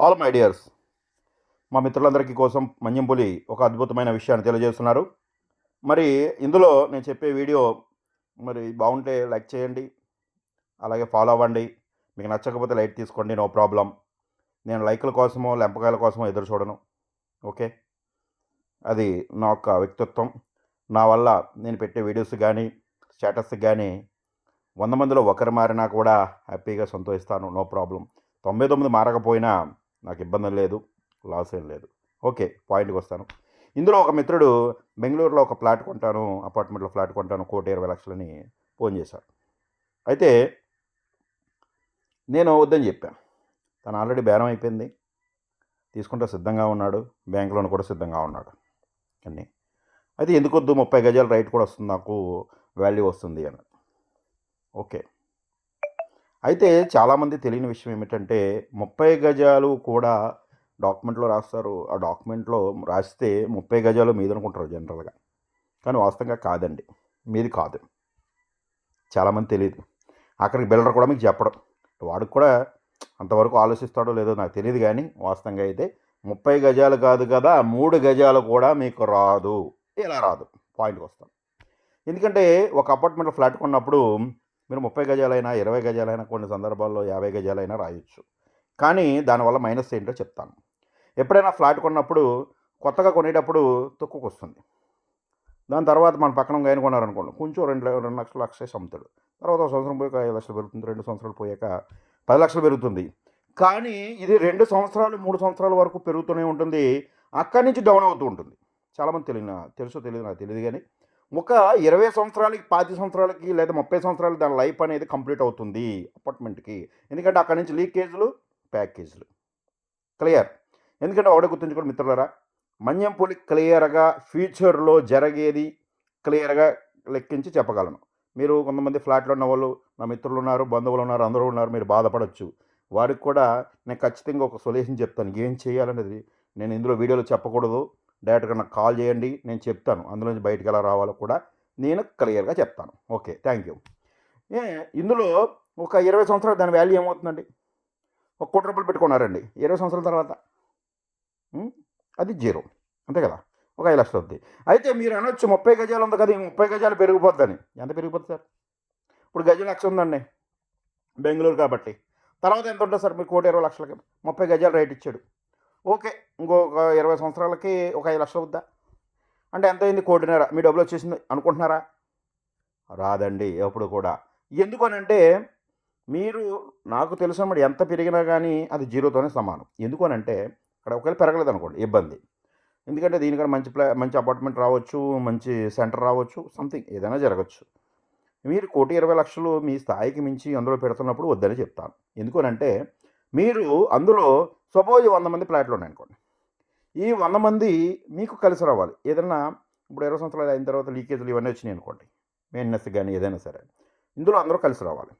All my dears, మా మిత్రులందరికీ కోసం మన్యంపులి ఒక అద్భుతమైన విషయాన్ని తెలియజేస్తున్నారు. మరి ఇందులో నేను చెప్పే వీడియో మరి బాగుంటే లైక్ చేయండి, అలాగే ఫాలో అవ్వండి. మీకు నచ్చకపోతే లైట్ తీసుకోండి, నో ప్రాబ్లం. నేను లైకుల కోసమో లెంపకాయల కోసమో ఎదురు చూడను. ఓకే, అది నా యొక్క వ్యక్తిత్వం. నా వల్ల నేను పెట్టే వీడియోస్ కానీ స్టేటస్ కానీ 100 మందిలో ఒకరు మారినా కూడా హ్యాపీగా సంతోషిస్తాను, నో ప్రాబ్లం. 99 మారకపోయినా నాకు ఇబ్బంది లేదు, లాస్ ఏం లేదు. ఓకే, పాయింట్కి వస్తాను. ఇందులో ఒక మిత్రుడు బెంగళూరులో ఒక ఫ్లాట్ కొంటాను, అపార్ట్మెంట్లో ఫ్లాట్ కొంటాను 1,20,00,000 ఫోన్ చేశారు. అయితే నేను వద్దని చెప్పాను. తను ఆల్రెడీ బేరం అయిపోయింది, తీసుకుంటే సిద్ధంగా ఉన్నాడు, బ్యాంక్ లోన్ కూడా సిద్ధంగా ఉన్నాడు అన్నీ. అయితే ఎందుకు వద్దు, 30 గజాల రైట్ కూడా వస్తుంది, నాకు వాల్యూ వస్తుంది అని. ఓకే, అయితే చాలామంది తెలియని విషయం ఏమిటంటే 30 గజాలు కూడా డాక్యుమెంట్లో రాస్తారు. ఆ డాక్యుమెంట్లో రాస్తే 30 గజాలు మీది అనుకుంటారు జనరల్గా, కానీ వాస్తవంగా కాదండి, మీది కాదు. చాలామంది తెలియదు. అక్కడికి బిల్డర్ కూడా మీకు చెప్పడం, వాడికి కూడా అంతవరకు ఆలోచిస్తాడో లేదో నాకు తెలియదు, కానీ వాస్తవంగా అయితే 30 గజాలు కాదు కదా, 3 గజాలు కూడా మీకు రాదు. ఇలా రాదు, పాయింట్కి వస్తాం. ఎందుకంటే ఒక అపార్ట్మెంట్లో ఫ్లాట్ కొన్నప్పుడు మీరు 30 గజాలైనా 20 గజాలైనా కొన్ని సందర్భాల్లో 50 గజాలైనా రాయొచ్చు. కానీ దానివల్ల మైనస్ ఏంటో చెప్తాను. ఎప్పుడైనా ఫ్లాట్ కొన్నప్పుడు కొత్తగా కొనేటప్పుడు తక్కువకు వస్తుంది. దాని తర్వాత మన పక్కన ఆయన కొన్నారనుకోండి, కొంచెం 2 లక్షలు లక్షేసి అమ్ముతాడు. తర్వాత ఒక సంవత్సరం పోయాక 5 లక్షలు పెరుగుతుంది, 2 సంవత్సరాలు పోయాక 10 లక్షలు పెరుగుతుంది. కానీ ఇది 2 సంవత్సరాలు 3 సంవత్సరాల వరకు పెరుగుతూనే ఉంటుంది, అక్కడి నుంచి డౌన్ అవుతూ ఉంటుంది. చాలామంది తెలుసో తెలియదు నాకు తెలియదు, కానీ ఒక 20 సంవత్సరాలకి 25 సంవత్సరాలకి లేదా 30 సంవత్సరాలకి దాని లైఫ్ అనేది కంప్లీట్ అవుతుంది అపార్ట్మెంట్కి. ఎందుకంటే అక్కడి నుంచి లీకేజ్లు, ప్యాకేజ్లు. క్లియర్? ఎందుకంటే ఒకటే గుర్తుంచుకోండి మిత్రులారా, మన్యంపులి క్లియర్గా ఫ్యూచర్లో జరిగేది క్లియర్గా లెక్కించి చెప్పగలను. మీరు కొంతమంది ఫ్లాట్లో ఉన్న వాళ్ళు, నా మిత్రులు ఉన్నారు, బంధువులు ఉన్నారు, అందరూ ఉన్నారు, మీరు బాధపడవచ్చు. వారికి కూడా నేను ఖచ్చితంగా ఒక సొల్యూషన్ చెప్తాను. ఏం చేయాలనేది నేను ఇందులో వీడియోలో చెప్పకూడదు, డైరెక్ట్గా నాకు కాల్ చేయండి, నేను చెప్తాను. అందులో నుంచి బయటకు ఎలా రావాలో కూడా నేను క్లియర్గా చెప్తాను. Okay, thank you. ఇందులో ఒక 20 సంవత్సరాలు దాని వాల్యూ ఏమవుతుందండి? ఒక ₹1,00,00,000 పెట్టుకున్నారండి, 20 సంవత్సరాల తర్వాత అది జీరో, అంతే కదా, ఒక 5 లక్షలు అవుద్ది. అయితే మీరు అనొచ్చు 30 గజాలు ఉంది కదా, ఈ 30 గజాలు పెరిగిపోద్దని. ఎంత పెరిగిపోతుంది సార్? ఇప్పుడు గజం లక్ష ఉందండి బెంగళూరు కాబట్టి, తర్వాత ఎంత ఉంటుంది సార్? మీకు 1,20,00,000కి 30 గజాలు రేట్ ఇచ్చాడు. ఓకే, ఇంకొక 20 సంవత్సరాలకి ఒక 5 లక్షలు అవుద్దా? అంటే ఎంత అయింది? 1,50,00,000. మీ డబ్బులు వచ్చేసింది అనుకుంటున్నారా? రాదండి ఎప్పుడు కూడా. ఎందుకనంటే మీరు, నాకు తెలిసినప్పుడు ఎంత పెరిగినా కానీ అది జీరోతోనే సమానం. ఎందుకనంటే అక్కడ ఒకవేళ పెరగలేదు అనుకోండి, ఇబ్బంది. ఎందుకంటే దీనికన్నా మంచి అపార్ట్మెంట్ రావచ్చు, మంచి సెంటర్ రావచ్చు, సంథింగ్ ఏదైనా జరగచ్చు. మీరు 1,20,00,000 మీ స్థాయికి మించి అందులో పెడుతున్నప్పుడు వద్దని చెప్తాను. ఎందుకనంటే మీరు అందులో సపోజ్ 100 మంది ఫ్లాట్లు ఉన్నాయనుకోండి, ఈ 100 మంది మీకు కలిసి రావాలి. ఏదన్నా ఇప్పుడు 20 సంవత్సరాలు అయిన తర్వాత లీకేజ్లు ఇవన్నీ వచ్చినాయి అనుకోండి, మెయింటెనెన్స్ కానీ ఏదైనా సరే, ఇందులో అందరూ కలిసి రావాలి.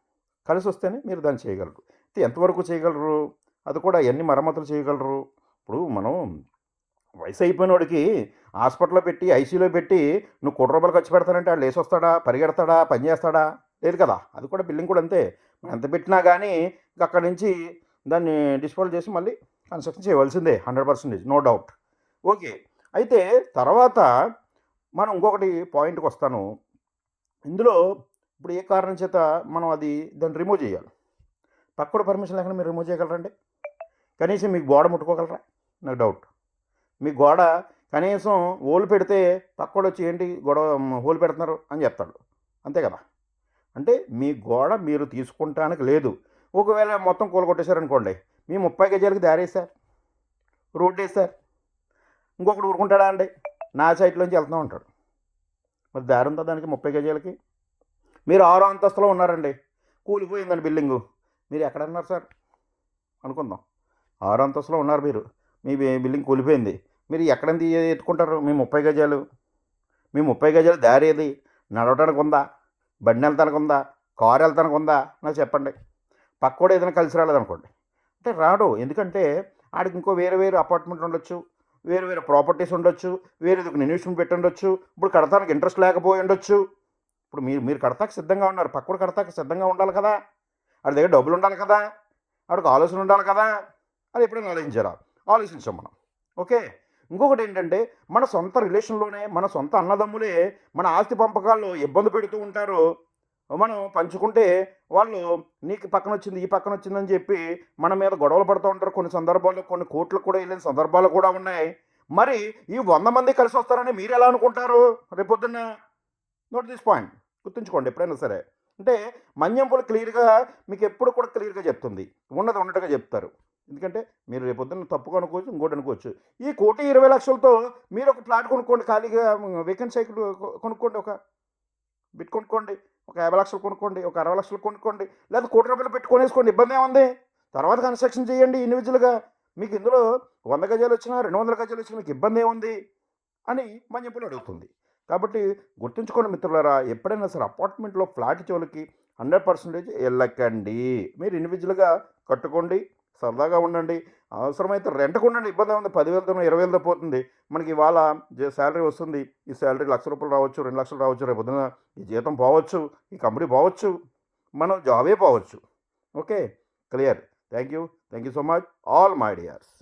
కలిసి వస్తేనే మీరు దాన్ని చేయగలరు. ఎంతవరకు చేయగలరు? అది కూడా ఎన్ని మరమ్మతులు చేయగలరు? ఇప్పుడు మనం వయసు అయిపోయినోడికి హాస్పిటల్లో పెట్టి ఐసీయూలో పెట్టి నువ్వు ₹1,00,00,000 ఖర్చు పెడతానంటే వాడు లేచి వస్తాడా, పరిగెడతాడా, పని చేస్తాడా? లేదు కదా. అది కూడా బిల్డింగ్ కూడా అంతే. మనం ఎంత పెట్టినా కానీ అక్కడి నుంచి దాన్ని డిస్పోజ్ చేసి మళ్ళీ కన్స్ట్రక్షన్ చేయవలసిందే, 100%, నో డౌట్. ఓకే, అయితే తర్వాత మనం ఇంకొకటి పాయింట్కి వస్తాను. ఇందులో ఇప్పుడు ఏ కారణం చేత మనం దాన్ని రిమూవ్ చేయాలి? పక్కడు పర్మిషన్ లేకుండా మీరు రిమూవ్ చేయగలరండి? కనీసం మీకు గోడ ముట్టుకోగలరా? నాకు డౌట్. మీ గోడ కనీసం హోల్ పెడితే పక్కోడు వచ్చి ఏంటి గొడవ హోల్ పెడుతున్నారు అని చెప్తాడు, అంతే కదా. అంటే మీ గోడ మీరు తీసుకుంటానికి లేదు. ఒకవేళ మొత్తం కూలగొట్టేశారనుకోండి, మీ 30 గజాలకి దారేశారు, రోడ్డు వేశారు, ఇంకొకటి ఊరుకుంటాడా అండి? నా సైట్లోంచి వెళ్తూ ఉంటాడు, మరి దారి ఉందా దానికి? 30 గజాలకి మీరు 6వ అంతస్తులో ఉన్నారండి, కూలిపోయిందండి బిల్డింగు, మీరు ఎక్కడ ఉన్నారు సార్ అనుకుందాం. 6వ అంతస్తులో ఉన్నారు మీరు, మీ బిల్డింగ్ కూలిపోయింది, మీరు ఎక్కడంది ఎత్తుకుంటారు? మీ 30 గజాలు, మీ 30 గజాలు దారి ఏది? నడవటానికి ఉందా? బండి వెళ్తానికి ఉందా? కారు వెళ్తానికి ఉందా? నాకు చెప్పండి. పక్కోడు ఏదైనా కలిసి రాలేదనుకోండి, అంటే రాడు. ఎందుకంటే ఆడికి ఇంకో వేరే అపార్ట్మెంట్లు ఉండొచ్చు, వేరే ప్రాపర్టీస్ ఉండొచ్చు, వేరేది ఇన్వెస్ట్మెంట్ పెట్టి ఉండొచ్చు, ఇప్పుడు కడతానికి ఇంట్రెస్ట్ లేకపోయి ఉండొచ్చు. ఇప్పుడు మీరు కడతాకి సిద్ధంగా ఉన్నారు, పక్కోడు కడతాకి సిద్ధంగా ఉండాలి కదా, వాడి దగ్గర డబ్బులు ఉండాలి కదా, వాడికి ఆలోచన ఉండాలి కదా. అని ఎప్పుడైనా ఆలోచించారా? ఆలోచించాం మనం. ఓకే. ఇంకొకటి ఏంటంటే, మన సొంత రిలేషన్‌లోనే, మన సొంత అన్నదమ్ములే మన ఆస్తి పంపకాల్లో ఇబ్బంది పెడుతూ ఉంటారు. మనం పంచుకుంటే వాళ్ళు నీకు పక్కనొచ్చింది, ఈ పక్కనొచ్చిందని చెప్పి మన మీద గొడవలు పడుతూ ఉంటారు. కొన్ని సందర్భాల్లో కొన్ని కోట్లకు కూడా ఎళ్ళిన సందర్భాలు కూడా ఉన్నాయి. మరి ఈ 100 మంది కలిసొస్తారని మీరెలా అనుకుంటారు రేపొద్దున్న? Note this point. గుర్తుంచుకోండి ఎప్పుడైనా సరే. అంటే మన్యంపులు క్లియర్‌గా మీకెప్పుడు కూడా క్లియర్‌గా చెప్తుంది. ఉన్నది ఉన్నట్టుగా చెప్తారు. ఎందుకంటే మీరు రేపొద్దున్న తప్పుగా అనుకోవచ్చు, ఇంకోటి అనుకోవచ్చు. ఈ 1,20,00,000తో మీరొక ఫ్లాట్ కొనుక్కోండి ఖాళీగా వేకెంట్ సైకిల్ కొనుక్కోండి. ఒక బిట్ కొనుక్కోండి. ఒక 50,00,000 కొనుక్కోండి. ఒక 60,00,000 కొనుక్కోండి. లేదా రూ. 1,00,00,000 పెట్టి కొనేసుకోండి. ఇబ్బందేముంది? తర్వాత కన్‌స్ట్రక్షన్ చేయండి ఇండివిడ్యువల్‌గా. మీకు ఇందులో 100 గజాలొచ్చినా, 200 గజాలొచ్చినా మీకు ఇబ్బందేముంది? అని మన్యంపులు అడుగుతుంది. కాబట్టి గుర్తుంచుకోండి మిత్రులారా, ఎప్పుడైనా సరే అపార్ట్మెంట్‌లో ఫ్లాట్ జోలికి 100% ఎళ్ళకండి. మీరు ఇండివిడ్యువల్‌గా కట్టుకోండి. సరదాగా ఉండండి. అవసరమైతే రెంట్‌కు ఉండండి. ఇబ్బందేముంది? 10,000తోనో, 20,000తో పోతుంది. మనకి ఇవాళ సాలరీ వస్తుంది. ఈ సాలరీ రూ. 1,00,000 రావచ్చు, 2,00,000 రావచ్చు. రేపొద్దున ఈ జీతం పోవచ్చు. ఈ కంపెనీ పోవచ్చు. మనం జాబే పోవచ్చు. Okay. Clear. Thank you. Thank you so much. All my dears.